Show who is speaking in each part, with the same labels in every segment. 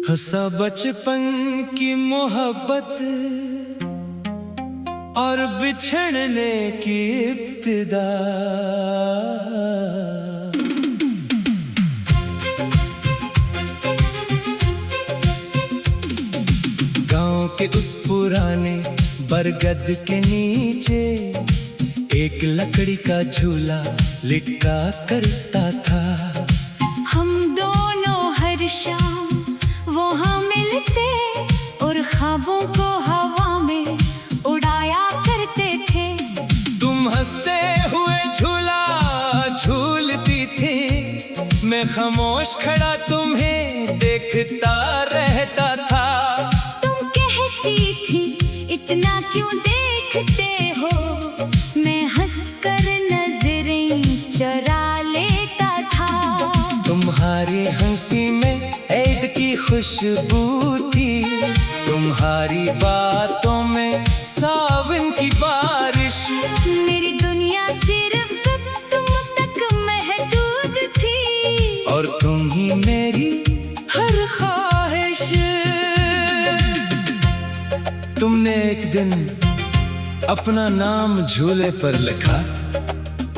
Speaker 1: हंसा बचपन की मोहब्बत और बिछड़ने की इब्तिदा। गांव के उस पुराने बरगद के नीचे एक लकड़ी का झूला लटका करता था।
Speaker 2: हम दोनों हर शाम वहाँ मिलते और ख्वाबों को हवा में उड़ाया करते थे।
Speaker 1: तुम हंसते हुए झूला झूलती थी, मैं खामोश खड़ा तुम्हें देखता रहता था।
Speaker 2: तुम कहती थी इतना क्यों देखते हो, मैं हंसकर नजरें चुरा लेता था।
Speaker 1: तुम्हारी हंसी में ईद की खुशबू थी, तुम्हारी बातों में सावन की बारिश।
Speaker 2: मेरी दुनिया सिर्फ तुम तक महदूद थी
Speaker 1: और तुम ही मेरी हर ख्वाहिश। तुमने एक दिन अपना नाम झूले पर लिखा,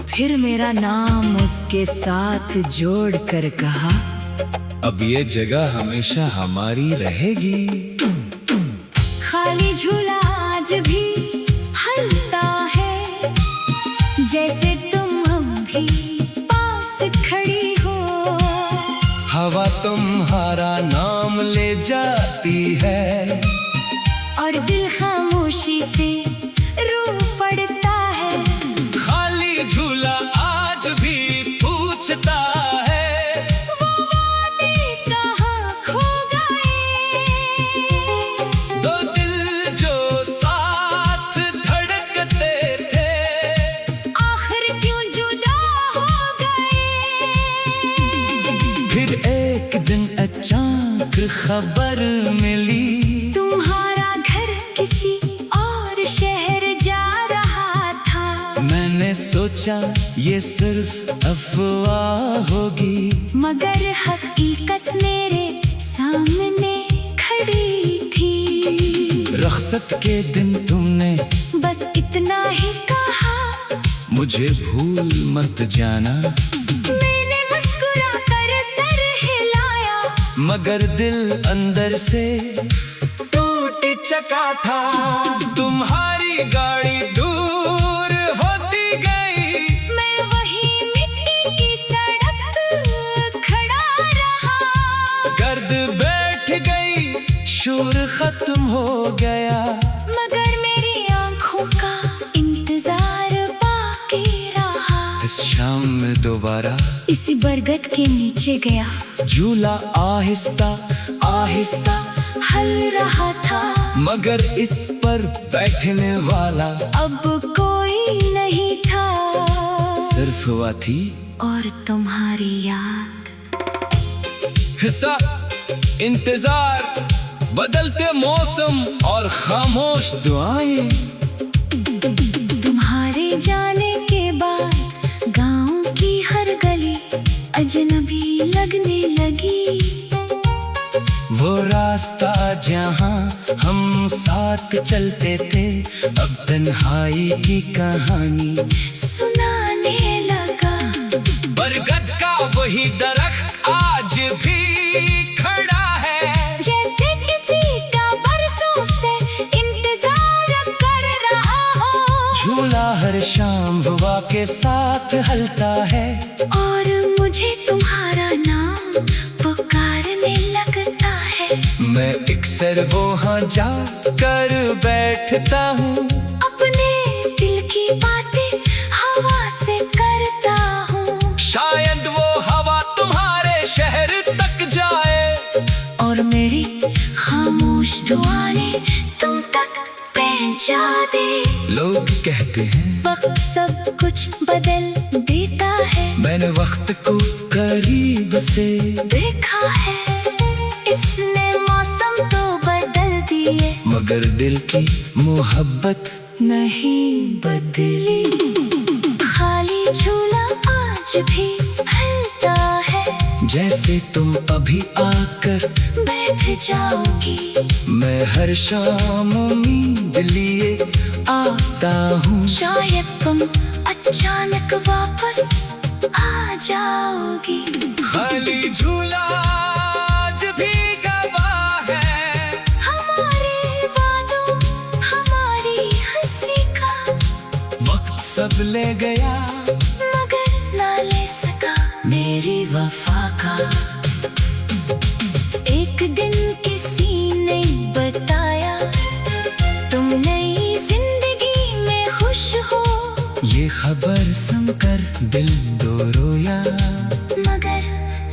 Speaker 2: फिर मेरा नाम उसके साथ जोड़ कर कहा,
Speaker 1: अब ये जगह हमेशा हमारी रहेगी।
Speaker 2: खाली झूला आज भी हलता है, जैसे तुम अब भी पास खड़ी हो।
Speaker 1: हवा तुम्हारा नाम ले जाती है
Speaker 2: और दिल खामोशी से रो पड़ता है।
Speaker 1: खाली झूला आज भी पूछता है,
Speaker 2: वो वादे कहाँ खो गए,
Speaker 1: दो दिल जो साथ धड़कते थे,
Speaker 2: आखिर क्यों जुदा हो गए।
Speaker 1: फिर एक दिन अचानक खबर मिली,
Speaker 2: तुम्हारा घर किसी और शहर जा रहा था।
Speaker 1: मैंने सोचा ये सिर्फ अफवाह होगी,
Speaker 2: मगर हकीकत मेरे सामने खड़ी थी।
Speaker 1: रुखसत के दिन तुमने
Speaker 2: बस इतना ही कहा,
Speaker 1: मुझे भूल मत जाना।
Speaker 2: मैंने मुस्कुरा कर सर हिलाया,
Speaker 1: मगर दिल अंदर से टूट चका था। तुम्हारी गाड़ी दूर होती गई,
Speaker 2: मैं वही मिट्टी की सड़क खड़ा रहा।
Speaker 1: गर्द बैठ गई, शोर खत्म हो गया,
Speaker 2: मगर मेरी आंखों का इंतजार बाकी रहा।
Speaker 1: इस शाम में दोबारा
Speaker 2: इसी बरगद के नीचे गया,
Speaker 1: झूला आहिस्ता आहिस्ता
Speaker 2: हल रहा था।
Speaker 1: मगर इस पर बैठने वाला
Speaker 2: अब कोई नहीं था,
Speaker 1: सिर्फ हुआ थी
Speaker 2: और तुम्हारी याद।
Speaker 1: हिस्सा इंतजार, बदलते मौसम और खामोश दुआएं।
Speaker 2: तुम्हारे जाने के बाद गांव की हर गली अजनबी लगने लगी।
Speaker 1: वो रास्ता जहाँ हम साथ चलते थे, अब तन्हाई की कहानी
Speaker 2: सुनाने लगा।
Speaker 1: बरगद का वही दरख्त आज भी खड़ा है,
Speaker 2: जैसे किसी का बरसों से इंतजार कर रहा हो।
Speaker 1: झूला हर शाम हवा के साथ हलता है,
Speaker 2: और मुझे तुम्हारा नाम पुकारने लगता है।
Speaker 1: मैं अक्सर वहाँ जा कर बैठता हूँ,
Speaker 2: अपने दिल की बातें हवा से करता हूँ।
Speaker 1: शायद वो हवा तुम्हारे शहर तक जाए,
Speaker 2: और मेरी खामोश दुआएं तुम तक पहुंचा दे।
Speaker 1: लोग कहते हैं
Speaker 2: वक्त सब कुछ बदल देता है,
Speaker 1: मैंने वक्त को करीब से
Speaker 2: देखा है। इसने मौसम तो बदल दिए,
Speaker 1: मगर दिल की मोहब्बत
Speaker 2: नहीं बदली। खाली झूला आज भी हलता है,
Speaker 1: जैसे तुम अभी आकर
Speaker 2: बैठ जाओगी।
Speaker 1: मैं हर शाम उम्मीद लिए आता हूँ।
Speaker 2: शायद तुम अचानक वापस आ जाओगी।
Speaker 1: खाली झूला आज भी गवाह है
Speaker 2: हमारे वादों हमारी हंसी का।
Speaker 1: वक्त सब ले गया
Speaker 2: मगर ना ले सका मेरी वफा का। एक दिन किसी ने बताया तुम नई जिंदगी में खुश हो।
Speaker 1: ये खबर सुनकर दिल दो रोया,
Speaker 2: मगर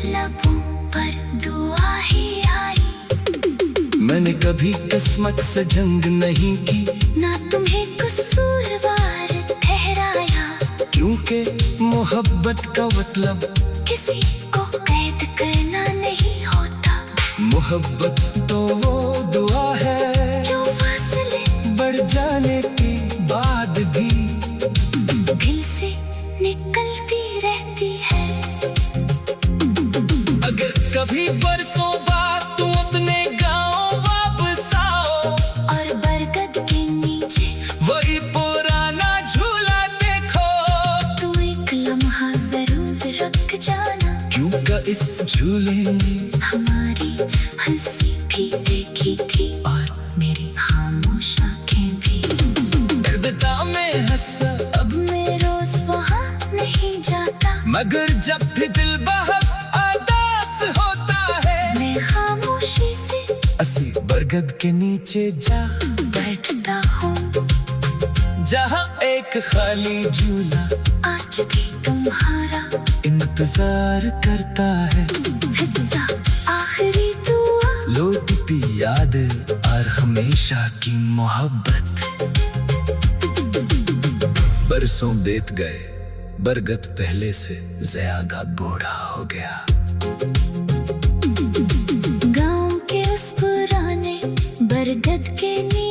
Speaker 2: लबों पर दुआ ही आई।
Speaker 1: मैंने कभी किस्मत से जंग नहीं की,
Speaker 2: ना तुम्हें कसूरवार ठहराया।
Speaker 1: क्योंकि मोहब्बत का मतलब
Speaker 2: किसी को कैद करना नहीं होता।
Speaker 1: मोहब्बत तो वो दुआ है
Speaker 2: जो फासले
Speaker 1: बढ़ जाने के बाद भी
Speaker 2: दिल से निकलती रहती है।
Speaker 1: अगर कभी बरसों बाद तुम अपने गांव वापस आओ
Speaker 2: और बरगद के नीचे
Speaker 1: वही पुराना झूला देखो,
Speaker 2: तू एक लम्हा जरूर रख जाना।
Speaker 1: क्योंकि इस झूले में
Speaker 2: हमारी हंसी भी देखी थी और मेरी खामोश आंखें भी।
Speaker 1: दर्द में हंसा
Speaker 2: अब मैं रोज वहाँ नहीं जाता।
Speaker 1: मगर जब भी दिल बहुत उदास होता है,
Speaker 2: मैं खामोशी से
Speaker 1: असी बरगद के नीचे जा
Speaker 2: बैठता हूँ।
Speaker 1: जहाँ एक खाली झूला
Speaker 2: आज भी तुम्हारा
Speaker 1: इंतजार करता है।
Speaker 2: हिस्सा आखिरी दुआ
Speaker 1: लौटती याद और हमेशा की मोहब्बत। बरसों बीत गए, बरगद पहले से ज्यादा बूढ़ा हो गया।
Speaker 2: गांव के उस पुराने बरगद के नीचे